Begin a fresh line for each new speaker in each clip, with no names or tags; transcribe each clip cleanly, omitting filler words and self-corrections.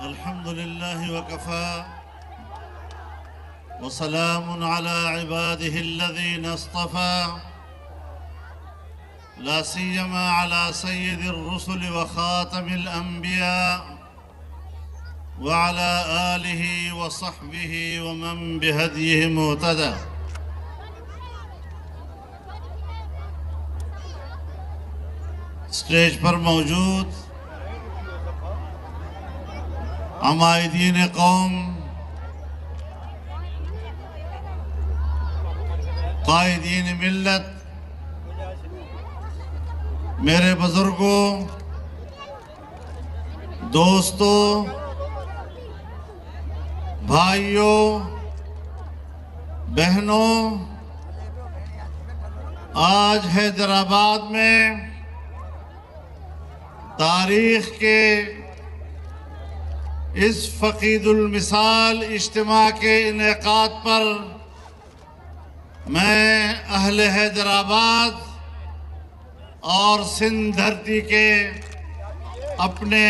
الحمد لله وكفى وسلام على عباده الذين اصطفى لا سيما على سيد الرسل وخاتم الأنبياء وعلى آله وصحبه ومن بهديه مهتدى. اسٹیج پر موجود عمائدین قوم، قائدین ملت، میرے بزرگوں، دوستوں، بھائیوں، بہنوں، آج حیدرآباد میں تاریخ کے اس فقید المثال اجتماع کے انعقاد پر میں اہل حیدرآباد اور سندھ دھرتی کے اپنے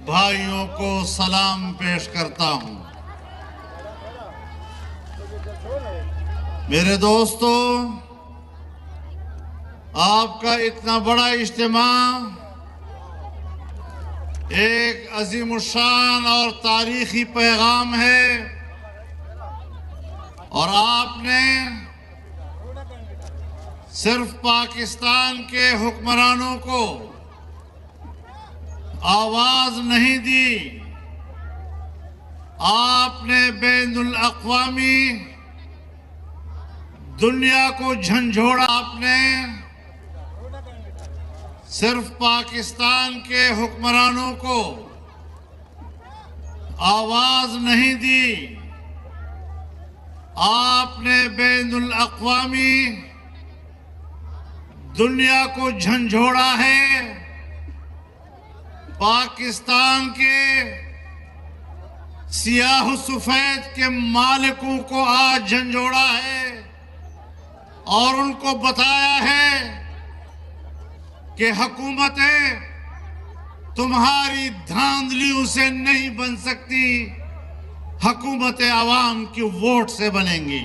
بھائیوں کو سلام پیش کرتا ہوں۔ میرے دوستو، آپ کا اتنا بڑا اجتماع ایک عظیم الشان اور تاریخی پیغام ہے، اور آپ نے صرف پاکستان کے حکمرانوں کو آواز نہیں دی، آپ نے بین الاقوامی دنیا کو جھنجھوڑا۔ آپ نے صرف پاکستان کے حکمرانوں کو آواز نہیں دی، آپ نے بین الاقوامی دنیا کو جھنجھوڑا ہے۔ پاکستان کے سیاہ و سفید کے مالکوں کو آج جھنجھوڑا ہے اور ان کو بتایا ہے کہ حکومتیں تمہاری دھاندلیوں سے نہیں بن سکتی، حکومتیں عوام کی ووٹ سے بنیں گی۔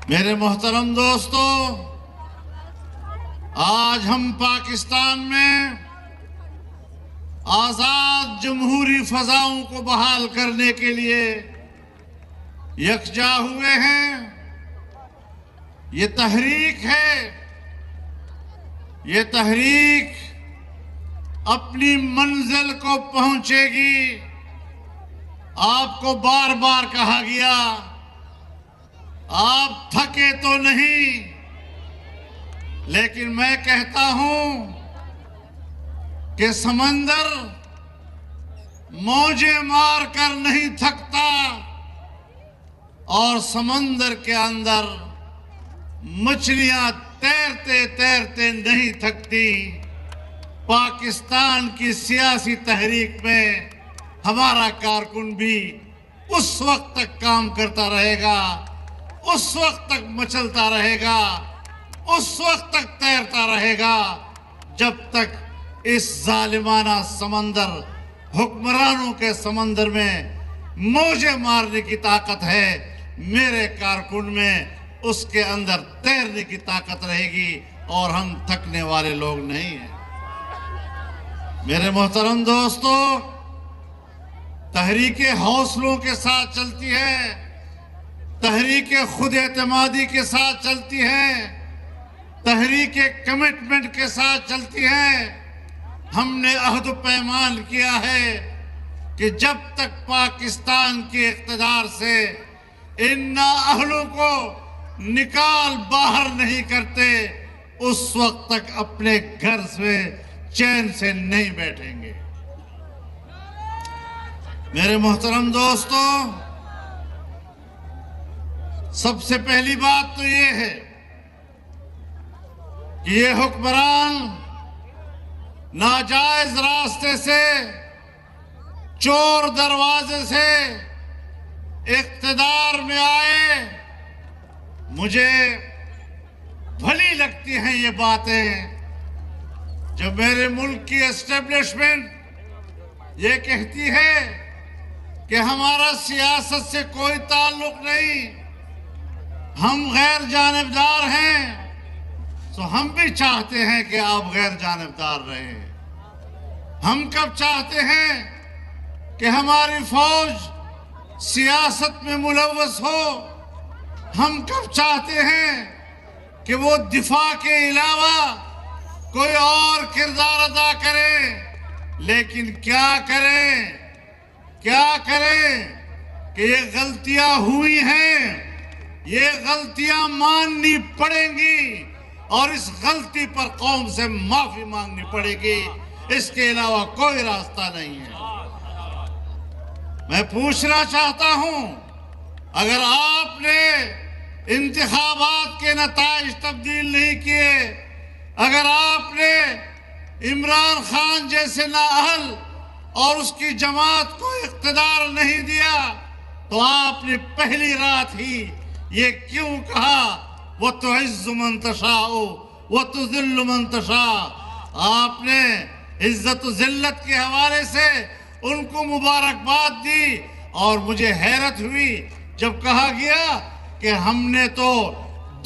میرے محترم دوستو، آج ہم پاکستان میں آزاد جمہوری فضاؤں کو بحال کرنے کے لیے یکجا ہوئے ہیں۔ یہ تحریک ہے، یہ تحریک اپنی منزل کو پہنچے گی۔ آپ کو بار بار کہا گیا، آپ تھکے تو نہیں، لیکن میں کہتا ہوں کہ سمندر موجیں مار کر نہیں تھکتا، اور سمندر کے اندر مچھلیاں تیرتے تیرتے نہیں تھکتی۔ پاکستان کی سیاسی تحریک میں ہمارا کارکن بھی اس وقت تک کام کرتا رہے گا، اس وقت تک مچلتا رہے گا، اس وقت تک تیرتا رہے گا، جب تک اس ظالمانہ سمندر، حکمرانوں کے سمندر میں موجیں مارنے کی طاقت ہے، میرے کارکن میں اس کے اندر تیرنے کی طاقت رہے گی، اور ہم تھکنے والے لوگ نہیں ہیں۔ میرے محترم دوستو، تحریک حوصلوں کے ساتھ چلتی ہے، تحریک خود اعتمادی کے ساتھ چلتی ہے، تحریک کمٹمنٹ کے ساتھ چلتی ہے۔ ہم نے عہد و پیمان کیا ہے کہ جب تک پاکستان کے اقتدار سے ان نااہلوں کو نکال باہر نہیں کرتے، اس وقت تک اپنے گھر سے چین سے نہیں بیٹھیں گے۔ میرے محترم دوستو، سب سے پہلی بات تو یہ ہے کہ یہ حکمران ناجائز راستے سے، چور دروازے سے اقتدار میں آئے۔ مجھے بھلی لگتی ہیں یہ باتیں، جب میرے ملک کی اسٹیبلشمنٹ یہ کہتی ہے کہ ہمارا سیاست سے کوئی تعلق نہیں، ہم غیر جانبدار ہیں، تو ہم بھی چاہتے ہیں کہ آپ غیر جانبدار رہیں۔ ہم کب چاہتے ہیں کہ ہماری فوج سیاست میں ملوث ہو؟ ہم کب چاہتے ہیں کہ وہ دفاع کے علاوہ کوئی اور کردار ادا کرے؟ لیکن کیا کریں کہ یہ غلطیاں ہوئی ہیں، یہ غلطیاں ماننی پڑیں گی اور اس غلطی پر قوم سے معافی مانگنی پڑے گی، اس کے علاوہ کوئی راستہ نہیں ہے۔ میں پوچھنا چاہتا ہوں، اگر آپ نے انتخابات کے نتائج تبدیل نہیں کیے، اگر آپ نے عمران خان جیسے نااہل اور اس کی جماعت کو اقتدار نہیں دیا، تو آپ نے پہلی رات ہی یہ کیوں کہا وَتُعِزُّ مَن تَشَاءُ وَتُذِلُّ مَن تَشَاءُ؟ آپ نے عزت و ذلت کے حوالے سے ان کو مبارکباد دی، اور مجھے حیرت ہوئی جب کہا گیا کہ ہم نے تو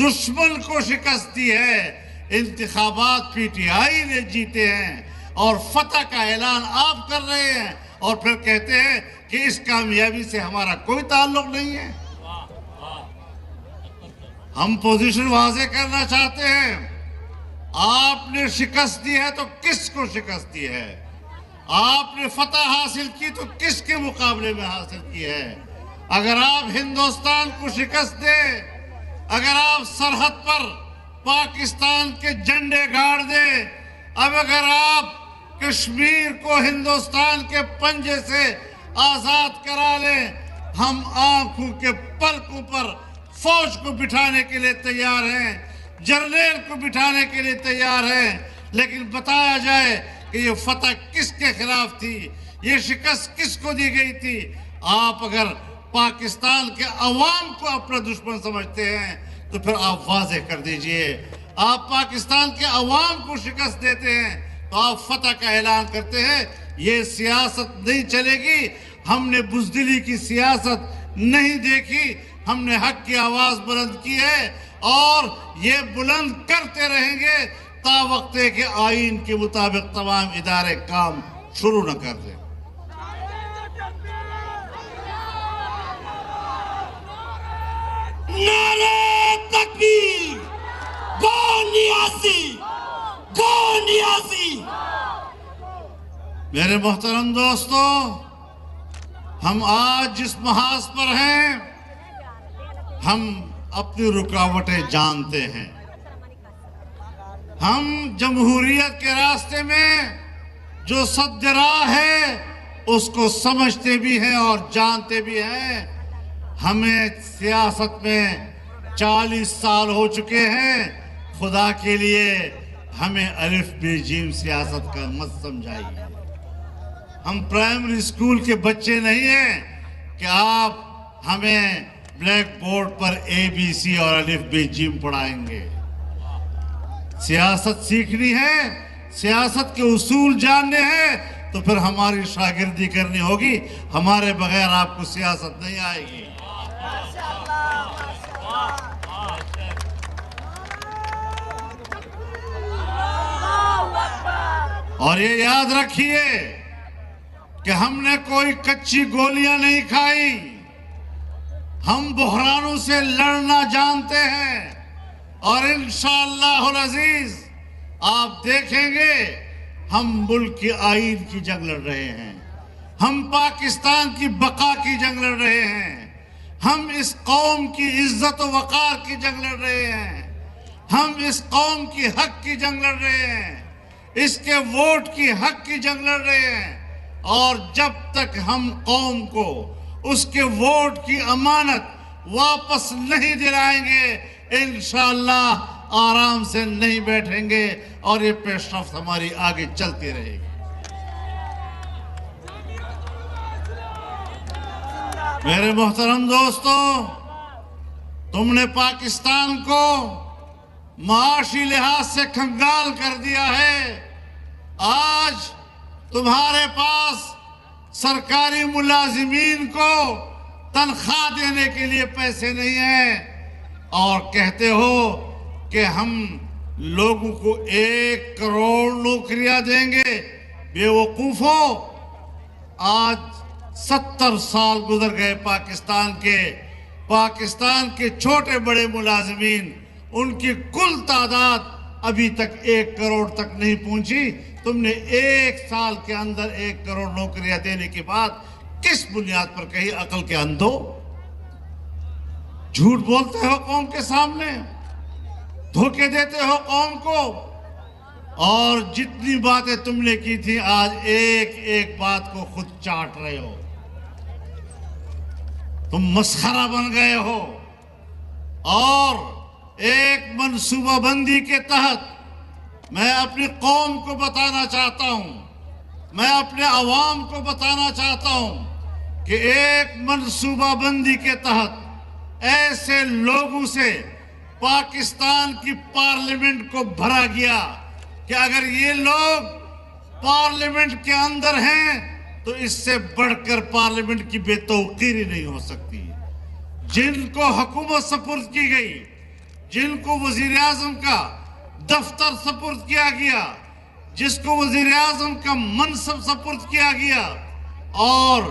دشمن کو شکست دی ہے، انتخابات پی ٹی آئی نے جیتے ہیں اور فتح کا اعلان آپ کر رہے ہیں، اور پھر کہتے ہیں کہ اس کامیابی سے ہمارا کوئی تعلق نہیں ہے۔ ہم پوزیشن واضح کرنا چاہتے ہیں، آپ نے شکست دی ہے تو کس کو شکست دی ہے؟ آپ نے فتح حاصل کی تو کس کے مقابلے میں حاصل کی ہے؟ اگر آپ ہندوستان کو شکست دیں، اگر آپ سرحد پر پاکستان کے جھنڈے گاڑ دیں، اب اگر آپ کشمیر کو ہندوستان کے پنجے سے آزاد کرا لیں، ہم آنکھوں کے پلکوں پر فوج کو بٹھانے کے لیے تیار ہیں، جرنیل کو بٹھانے کے لیے تیار ہیں، لیکن بتایا جائے کہ یہ فتح کس کے خلاف تھی، یہ شکست کس کو دی گئی تھی۔ آپ اگر پاکستان کے عوام کو اپنا دشمن سمجھتے ہیں تو پھر آپ واضح کر دیجئے۔ آپ پاکستان کے عوام کو شکست دیتے ہیں تو آپ فتح کا اعلان کرتے ہیں۔ یہ سیاست نہیں چلے گی، ہم نے بزدلی کی سیاست نہیں دیکھی، ہم نے حق کی آواز بلند کی ہے اور یہ بلند کرتے رہیں گے تا وقت ہے کہ آئین کے مطابق تمام ادارے کام شروع نہ کر دیں۔
نعرہ تکبیر! گو نیازی! گو نیازی!
میرے محترم دوستو، ہم آج جس محاذ پر ہیں، ہم اپنی رکاوٹیں جانتے ہیں۔ ہم جمہوریت کے راستے میں جو سد راہ ہے اس کو سمجھتے بھی ہیں اور جانتے بھی ہیں۔ ہمیں سیاست میں 40 سال ہو چکے ہیں، خدا کے لیے ہمیں الف بے جیم سیاست کا مت سمجھائیے۔ ہم پرائمری اسکول کے بچے نہیں ہیں کہ آپ ہمیں بلیک بورڈ پر اے بی سی اور الف بے جیم پڑھائیں گے۔ سیاست سیکھنی ہے، سیاست کے اصول جاننے ہیں تو پھر ہماری شاگردی کرنی ہوگی، ہمارے بغیر آپ کو سیاست نہیں آئے گی۔ اور یہ یاد رکھیے کہ ہم نے کوئی کچی گولیاں نہیں کھائی، ہم بحرانوں سے لڑنا جانتے ہیں، اور انشاءاللہ العزیز آپ دیکھیں گے ہم ملک کی آئین کی جنگ لڑ رہے ہیں، ہم پاکستان کی بقا کی جنگ لڑ رہے ہیں، ہم اس قوم کی عزت و وقار کی جنگ لڑ رہے ہیں، ہم اس قوم کی حق کی جنگ لڑ رہے ہیں، اس کے ووٹ کی حق کی جنگ لڑ رہے ہیں، اور جب تک ہم قوم کو اس کے ووٹ کی امانت واپس نہیں دلائیں گے، انشاءاللہ آرام سے نہیں بیٹھیں گے اور یہ پیش رفت ہماری آگے چلتی رہے گی۔ میرے محترم دوستو، تم نے پاکستان کو معاشی لحاظ سے کنگال کر دیا ہے، آج تمہارے پاس سرکاری ملازمین کو تنخواہ دینے کے لیے پیسے نہیں ہیں اور کہتے ہو کہ ہم لوگوں کو 1 کروڑ نوکریاں دیں گے۔ بے وقوفو، آج 70 سال گزر گئے پاکستان کے چھوٹے بڑے ملازمین، ان کی کل تعداد ابھی تک 1 کروڑ تک نہیں پہنچی۔ تم نے 1 سال کے اندر 1 کروڑ نوکریاں دینے کی بات کس بنیاد پر کہی؟ عقل کے اندھو، جھوٹ بولتے ہو قوم کے سامنے، دھوکے دیتے ہو قوم کو، اور جتنی باتیں تم نے کی تھی آج ایک ایک بات کو خود چاٹ رہے ہو۔ تم مسخرہ بن گئے ہو، اور ایک منصوبہ بندی کے تحت میں اپنی قوم کو بتانا چاہتا ہوں، میں اپنے عوام کو بتانا چاہتا ہوں کہ ایک منصوبہ بندی کے تحت ایسے لوگوں سے پاکستان کی پارلیمنٹ کو بھرا گیا کہ اگر یہ لوگ پارلیمنٹ کے اندر ہیں تو اس سے بڑھ کر پارلیمنٹ کی بے توقیری نہیں ہو سکتی۔ جن کو حکومت سپرد کی گئی، جن کو وزیر اعظم کا دفتر سپرد کیا گیا، جس کو وزیر اعظم کا منصب سپرد کیا گیا، اور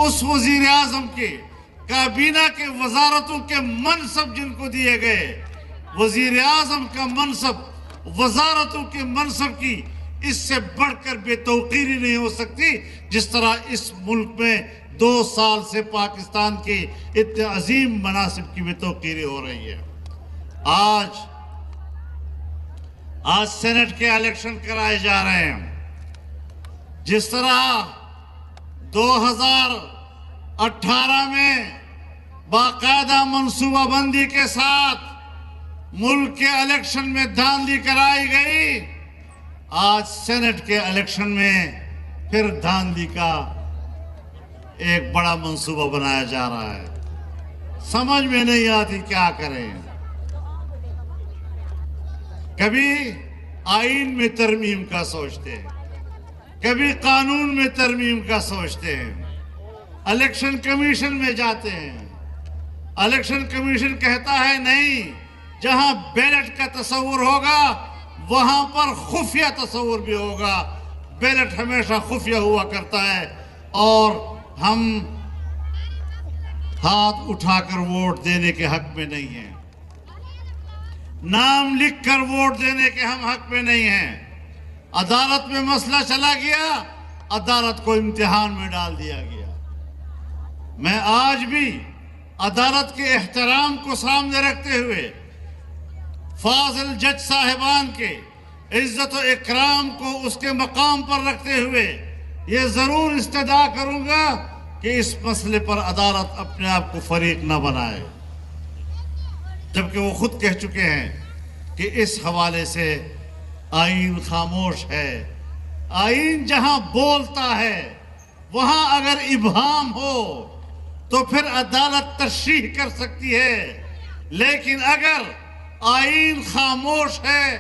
اس وزیر اعظم کے کابینہ کے وزارتوں کے منصب جن کو دیے گئے، وزیر اعظم کا منصب، وزارتوں کے منصب کی اس سے بڑھ کر بے توقیری نہیں ہو سکتی، جس طرح اس ملک میں 2 سال سے پاکستان کے اتنے عظیم مناصب کی بے توقیری ہو رہی ہے۔ آج سینٹ کے الیکشن کرائے جا رہے ہیں۔ جس طرح 2018 میں باقاعدہ منصوبہ بندی کے ساتھ ملک کے الیکشن میں دھاندلی کرائی گئی، آج سینٹ کے الیکشن میں پھر دھاندلی کا ایک بڑا منصوبہ بنایا جا رہا ہے۔ سمجھ میں نہیں آتی کیا کریں۔ کبھی آئین میں ترمیم کا سوچتے ہیں، کبھی قانون میں ترمیم کا سوچتے ہیں، الیکشن کمیشن میں جاتے ہیں، الیکشن کمیشن کہتا ہے نہیں، جہاں بیلٹ کا تصور ہوگا وہاں پر خفیہ تصور بھی ہوگا۔ بیلٹ ہمیشہ خفیہ ہوا کرتا ہے، اور ہم ہاتھ اٹھا کر ووٹ دینے کے حق میں نہیں ہیں، نام لکھ کر ووٹ دینے کے ہم حق میں نہیں ہیں۔ عدالت میں مسئلہ چلا گیا، عدالت کو امتحان میں ڈال دیا گیا۔ میں آج بھی عدالت کے احترام کو سامنے رکھتے ہوئے، فاضل جج صاحبان کے عزت و اکرام کو اس کے مقام پر رکھتے ہوئے یہ ضرور استدعا کروں گا کہ اس مسئلے پر عدالت اپنے آپ کو فریق نہ بنائے، جبکہ وہ خود کہہ چکے ہیں کہ اس حوالے سے آئین خاموش ہے۔ آئین جہاں بولتا ہے وہاں اگر ابہام ہو تو پھر عدالت تشریح کر سکتی ہے، لیکن اگر آئین خاموش ہے،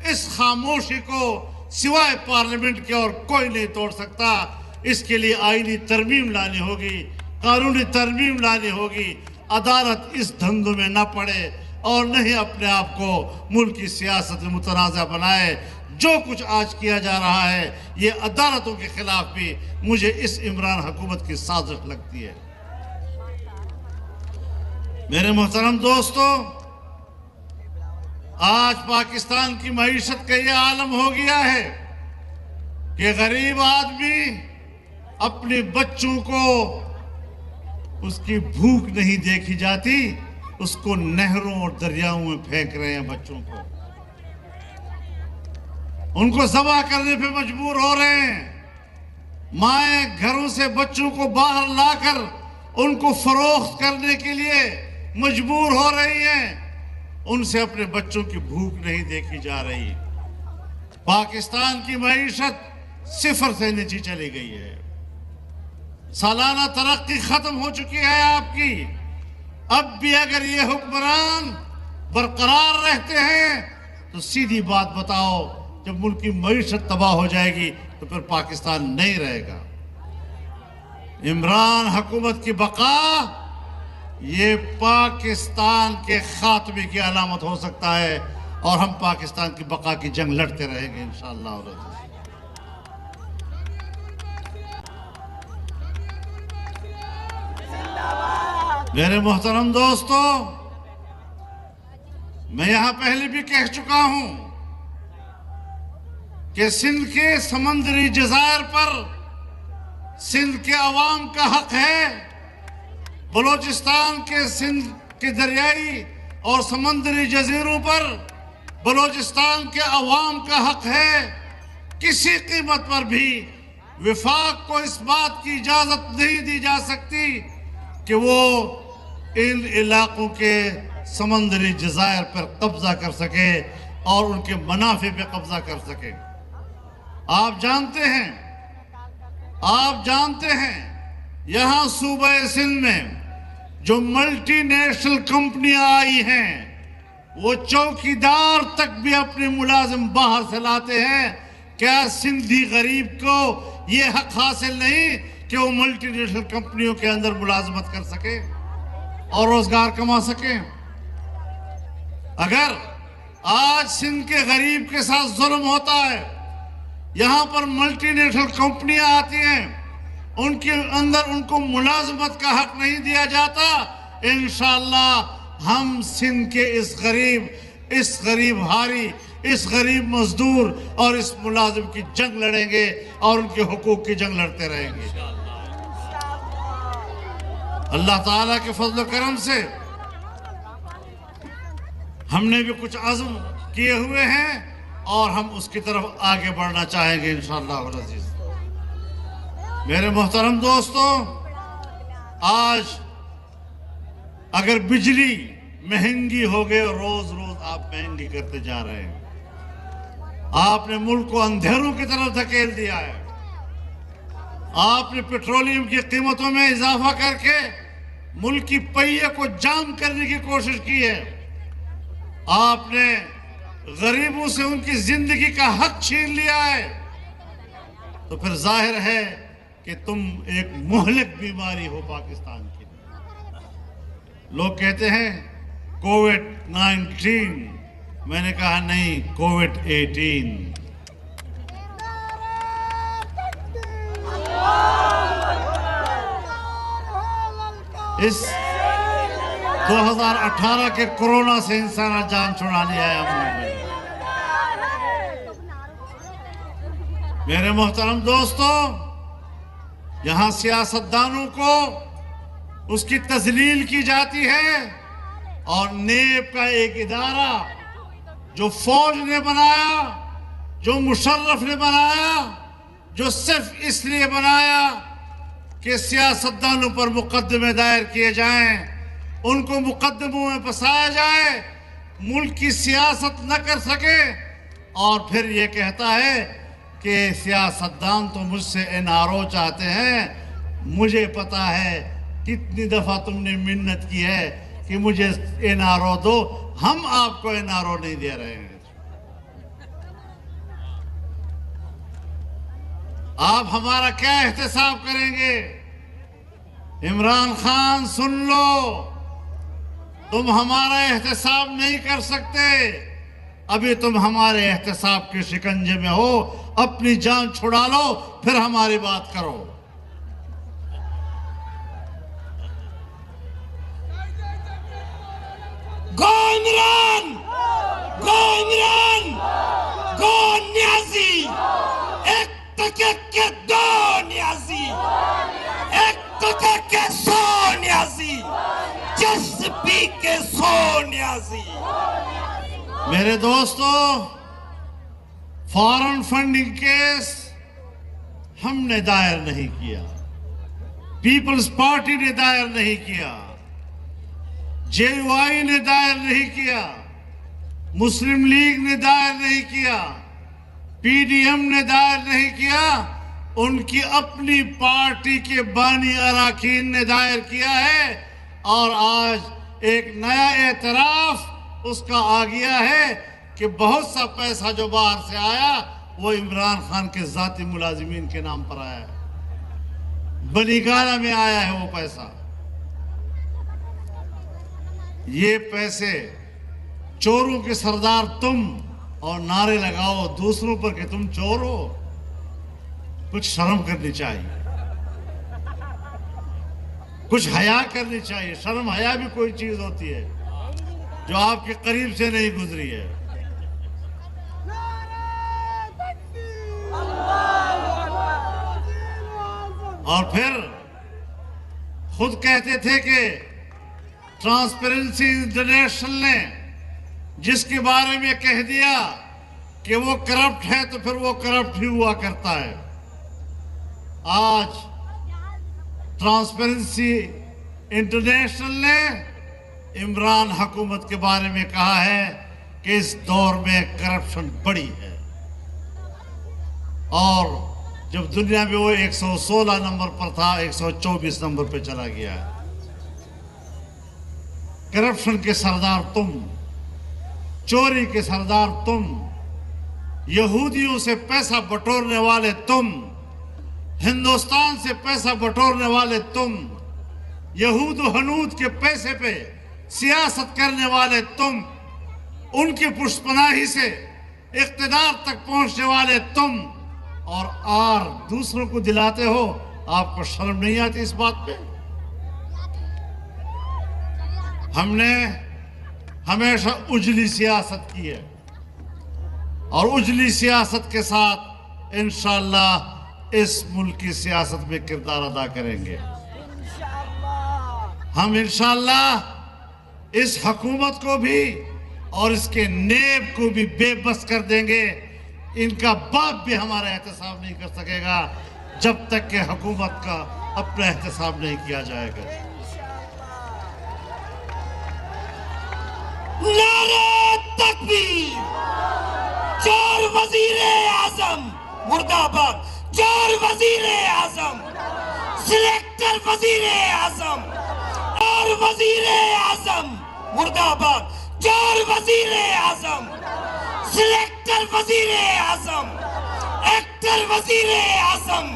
اس خاموشی کو سوائے پارلیمنٹ کے اور کوئی نہیں توڑ سکتا۔ اس کے لیے آئینی ترمیم لانی ہوگی، قانونی ترمیم لانی ہوگی۔ عدالت اس دھندوں میں نہ پڑے اور نہ ہی اپنے آپ کو ملک کی سیاست میں متنازع بنائے۔ جو کچھ آج کیا جا رہا ہے یہ عدالتوں کے خلاف بھی مجھے اس عمران حکومت کی سازش لگتی ہے۔ میرے محترم دوستو، آج پاکستان کی معیشت کا یہ عالم ہو گیا ہے کہ غریب آدمی اپنے بچوں کو اس کی بھوک نہیں دیکھی جاتی، اس کو نہروں اور دریاؤں میں پھینک رہے ہیں بچوں کو، ان کو ذبح کرنے پہ مجبور ہو رہے ہیں۔ مائیں گھروں سے بچوں کو باہر لا کر ان کو فروخت کرنے کے لیے مجبور ہو رہی ہیں، ان سے اپنے بچوں کی بھوک نہیں دیکھی جا رہی۔ پاکستان کی معیشت 0 سے نیچے چلی گئی ہے، سالانہ ترقی ختم ہو چکی ہے آپ کی۔ اب بھی اگر یہ حکمران برقرار رہتے ہیں تو سیدھی بات بتاؤ، جب ملک کی معیشت تباہ ہو جائے گی تو پھر پاکستان نہیں رہے گا۔ عمران حکومت کی بقا یہ پاکستان کے خاتمے کی علامت ہو سکتا ہے، اور ہم پاکستان کی بقا کی جنگ لڑتے رہیں گے انشاءاللہ۔ میرے محترم دوستو، میں یہاں پہلے بھی کہہ چکا ہوں کہ سندھ کے سمندری جزائر پر سندھ کے عوام کا حق ہے، بلوچستان کے سندھ کے دریائی اور سمندری جزیروں پر بلوچستان کے عوام کا حق ہے۔ کسی قیمت پر بھی وفاق کو اس بات کی اجازت نہیں دی جا سکتی کہ وہ ان علاقوں کے سمندری جزائر پر قبضہ کر سکے اور ان کے منافع پہ قبضہ کر سکے۔ آپ جانتے ہیں یہاں صوبہ سندھ میں جو ملٹی نیشنل کمپنیاں آئی ہیں وہ چوکیدار تک بھی اپنے ملازم باہر سے لاتے ہیں۔ کیا سندھی غریب کو یہ حق حاصل نہیں کہ وہ ملٹی نیشنل کمپنیوں کے اندر ملازمت کر سکے اور روزگار کما سکے؟ اگر آج سندھ کے غریب کے ساتھ ظلم ہوتا ہے، یہاں پر ملٹی نیشنل کمپنیاں آتی ہیں، ان کے اندر ان کو ملازمت کا حق نہیں دیا جاتا، انشاءاللہ ہم سندھ کے اس غریب ہاری، اس غریب مزدور اور اس ملازم کی جنگ لڑیں گے اور ان کے حقوق کی جنگ لڑتے رہیں گے۔ اللہ تعالیٰ کے فضل و کرم سے ہم نے بھی کچھ عزم کیے ہوئے ہیں اور ہم اس کی طرف آگے بڑھنا چاہیں گے انشاءاللہ العزیز۔ میرے محترم دوستو، آج اگر بجلی مہنگی ہو گئے، روز آپ مہنگی کرتے جا رہے ہیں، آپ نے ملک کو اندھیروں کی طرف دھکیل دیا ہے، آپ نے پیٹرولیم کی قیمتوں میں اضافہ کر کے ملک کی پہیے کو جام کرنے کی کوشش کی ہے، آپ نے غریبوں سے ان کی زندگی کا حق چھین لیا ہے، تو پھر ظاہر ہے کہ تم ایک مہلک بیماری ہو پاکستان کی۔ لوگ کہتے ہیں کووڈ-19، میں نے کہا نہیں، کووڈ-18۔ اس 2018 کے کورونا سے انسان جان چھڑا لیا ہے ہم نے۔ میرے محترم دوستو، یہاں سیاستدانوں کو اس کی تذلیل کی جاتی ہے، اور نیب کا ایک ادارہ جو فوج نے بنایا، جو مشرف نے بنایا، جو صرف اس لیے بنایا کہ سیاستدانوں پر مقدمے دائر کیے جائیں، ان کو مقدموں میں پھنسایا جائے، ملک کی سیاست نہ کر سکے، اور پھر یہ کہتا ہے کہ سیاستدان تو مجھ سے NRO چاہتے ہیں۔ مجھے پتا ہے کتنی دفعہ تم نے منت کی ہے کہ مجھے NRO دو، ہم آپ کو NRO نہیں دے رہے ہیں۔ آپ ہمارا کیا احتساب کریں گے؟ عمران خان سن لو، تم ہمارا احتساب نہیں کر سکتے، ابھی تم ہمارے احتساب کے شکنجے میں ہو، اپنی جان چھڑا لو پھر ہماری بات کرو۔
Go Imran! Go Imran! Go Niazi! ایک تکے کے دو نیازی، ایک تکے کے سو نیازی، جس بھی کے سو نیازی۔
میرے دوستو، فارن فنڈنگ کیس ہم نے دائر نہیں کیا، پیپلز پارٹی نے دائر نہیں کیا، JUI نے دائر نہیں کیا، مسلم لیگ نے دائر نہیں کیا، PDM نے دائر نہیں کیا، ان کی اپنی پارٹی کے بانی اراکین نے دائر کیا ہے، اور آج ایک نیا اعتراف اس کا آ گیا ہے کہ بہت سا پیسہ جو باہر سے آیا وہ عمران خان کے ذاتی ملازمین کے نام پر آیا ہے، بنی گانا میں آیا ہے وہ پیسہ۔ یہ پیسے چوروں کے سردار تم، اور نعرے لگاؤ دوسروں پر کہ تم چور ہو۔ کچھ شرم کرنی چاہیے، کچھ حیا کرنی چاہیے۔ شرم حیا بھی کوئی چیز ہوتی ہے جو آپ کے قریب سے نہیں گزری ہے۔ اور پھر خود کہتے تھے کہ ٹرانسپیرنسی انٹرنیشنل نے جس کے بارے میں کہہ دیا کہ وہ کرپٹ ہے تو پھر وہ کرپٹ ہی ہوا کرتا ہے۔ آج ٹرانسپیرنسی انٹرنیشنل نے عمران حکومت کے بارے میں کہا ہے کہ اس دور میں کرپشن بڑی ہے، اور جب دنیا میں وہ 116 نمبر پر تھا 124 نمبر پہ چلا گیا ہے۔ کرپشن کے سردار تم، چوری کے سردار تم، یہودیوں سے پیسہ بٹورنے والے تم، ہندوستان سے پیسہ بٹورنے والے تم، یہود و ہنود کے پیسے پہ سیاست کرنے والے تم، ان کی پشت پناہی سے اقتدار تک پہنچنے والے تم، اور آر دوسروں کو دلاتے ہو۔ آپ کو شرم نہیں آتی اس بات پہ؟ ہم نے ہمیشہ اجلی سیاست کی ہے، اور اجلی سیاست کے ساتھ انشاءاللہ اس ملک کی سیاست میں کردار ادا کریں گے۔ ہم انشاءاللہ اس حکومت کو بھی اور اس کے نیب کو بھی بے بس کر دیں گے۔ ان کا باپ بھی ہمارا احتساب نہیں کر سکے گا جب تک کہ حکومت کا اپنا احتساب نہیں کیا جائے گا۔
نعرہ تکبیر! چور وزیر اعظم مرد آباد! چور وزیر اعظم، سلیکٹر وزیر اعظم اور وزیر اعظم مرد آباد! چور وزیر اعظم، سلیکٹر وزیر اعظم، ایکٹر وزیر اعظم،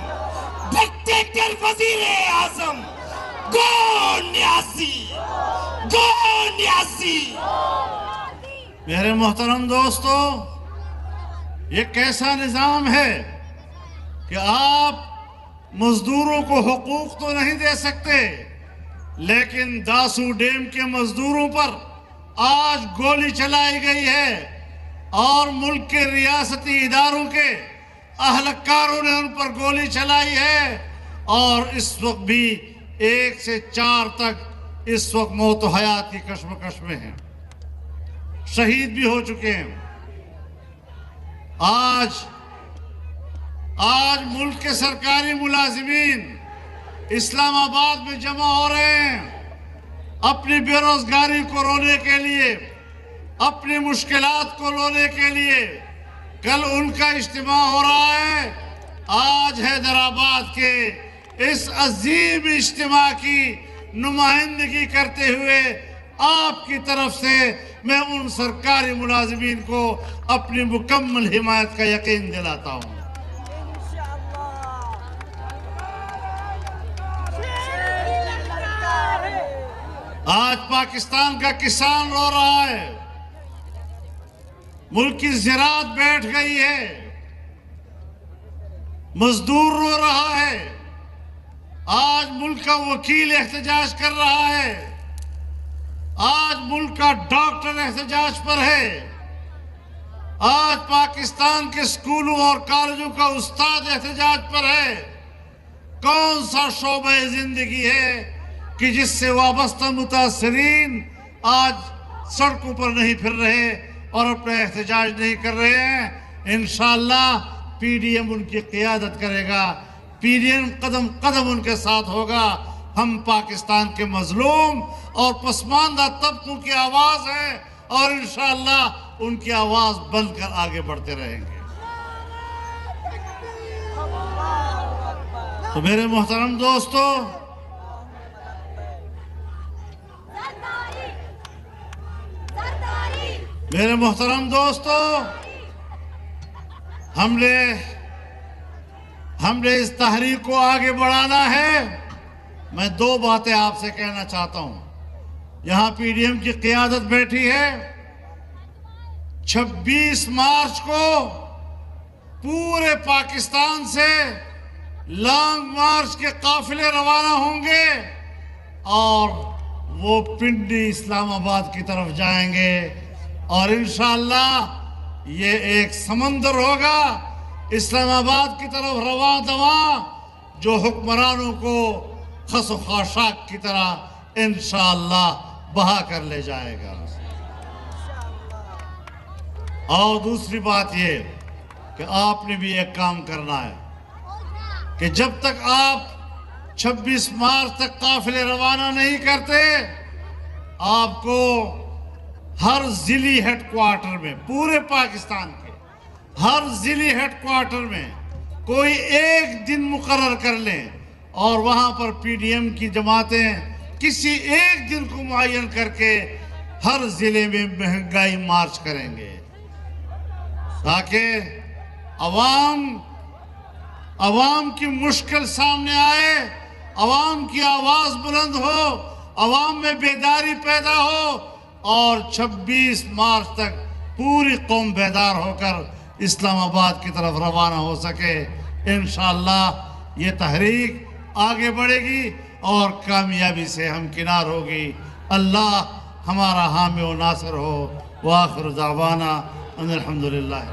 ڈکٹیٹر وزیر اعظم، گو نیاسی! گو نیاسی!
میرے محترم دوستو، یہ کیسا نظام ہے کہ آپ مزدوروں کو حقوق تو نہیں دے سکتے، لیکن داسو ڈیم کے مزدوروں پر آج گولی چلائی گئی ہے، اور ملک کے ریاستی اداروں کے اہلکاروں نے ان پر گولی چلائی ہے، اور اس وقت بھی 1 سے 4 تک اس وقت موت و حیات کی کشمکش میں ہیں، شہید بھی ہو چکے ہیں۔ آج ملک کے سرکاری ملازمین اسلام آباد میں جمع ہو رہے ہیں اپنی بے روزگاری کو رونے کے لیے، اپنی مشکلات کو رونے کے لیے۔ کل ان کا اجتماع ہو رہا ہے۔ آج حیدرآباد کے اس عظیم اجتماع کی نمائندگی کرتے ہوئے آپ کی طرف سے میں ان سرکاری ملازمین کو اپنی مکمل حمایت کا یقین دلاتا ہوں۔ آج پاکستان کا کسان رو رہا ہے، ملک کی زراعت بیٹھ گئی ہے، مزدور رو رہا ہے، آج ملک کا وکیل احتجاج کر رہا ہے، آج ملک کا ڈاکٹر احتجاج پر ہے، آج پاکستان کے اسکولوں اور کالجوں کا استاد احتجاج پر ہے۔ کون سا شعبہ زندگی ہے کہ جس سے وابستہ متاثرین آج سڑکوں پر نہیں پھر رہے اور اپنا احتجاج نہیں کر رہے ہیں؟ انشاءاللہ پی ڈی ایم ان کی قیادت کرے گا، پی ڈی ایم قدم قدم ان کے ساتھ ہوگا۔ ہم پاکستان کے مظلوم اور پسماندہ طبقوں کی آواز ہے، اور انشاءاللہ ان کی آواز بند کر آگے بڑھتے رہیں گے۔ تو میرے محترم دوستو، میرے محترم دوستو، ہم نے اس تحریک کو آگے بڑھانا ہے۔ میں دو باتیں آپ سے کہنا چاہتا ہوں۔ یہاں پی ڈی ایم کی قیادت بیٹھی ہے۔ 26 مارچ کو پورے پاکستان سے لانگ مارچ کے قافلے روانہ ہوں گے اور وہ پنڈی اسلام آباد کی طرف جائیں گے، اور انشاءاللہ یہ ایک سمندر ہوگا اسلام آباد کی طرف رواں دواں، جو حکمرانوں کو خس و خاشاک کی طرح انشاءاللہ بہا کر لے جائے گا۔ اور دوسری بات یہ کہ آپ نے بھی ایک کام کرنا ہے کہ جب تک آپ 26 مارچ تک قافلے روانہ نہیں کرتے، آپ کو ہر ضلعی ہیڈ کوارٹر میں، پورے پاکستان کے ہر ضلعی ہیڈ کوارٹر میں کوئی ایک دن مقرر کر لیں اور وہاں پر پی ڈی ایم کی جماعتیں کسی ایک دن کو معین کر کے ہر ضلع میں مہنگائی مارچ کریں گے، تاکہ عوام کی مشکل سامنے آئے، عوام کی آواز بلند ہو، عوام میں بیداری پیدا ہو، اور 26 مارچ تک پوری قوم بیدار ہو کر اسلام آباد کی طرف روانہ ہو سکے۔ انشاءاللہ یہ تحریک آگے بڑھے گی اور کامیابی سے ہمکنار ہوگی۔ اللہ ہمارا حامی و ناصر ہو۔ وآخر دعوانا ان الحمدللہ۔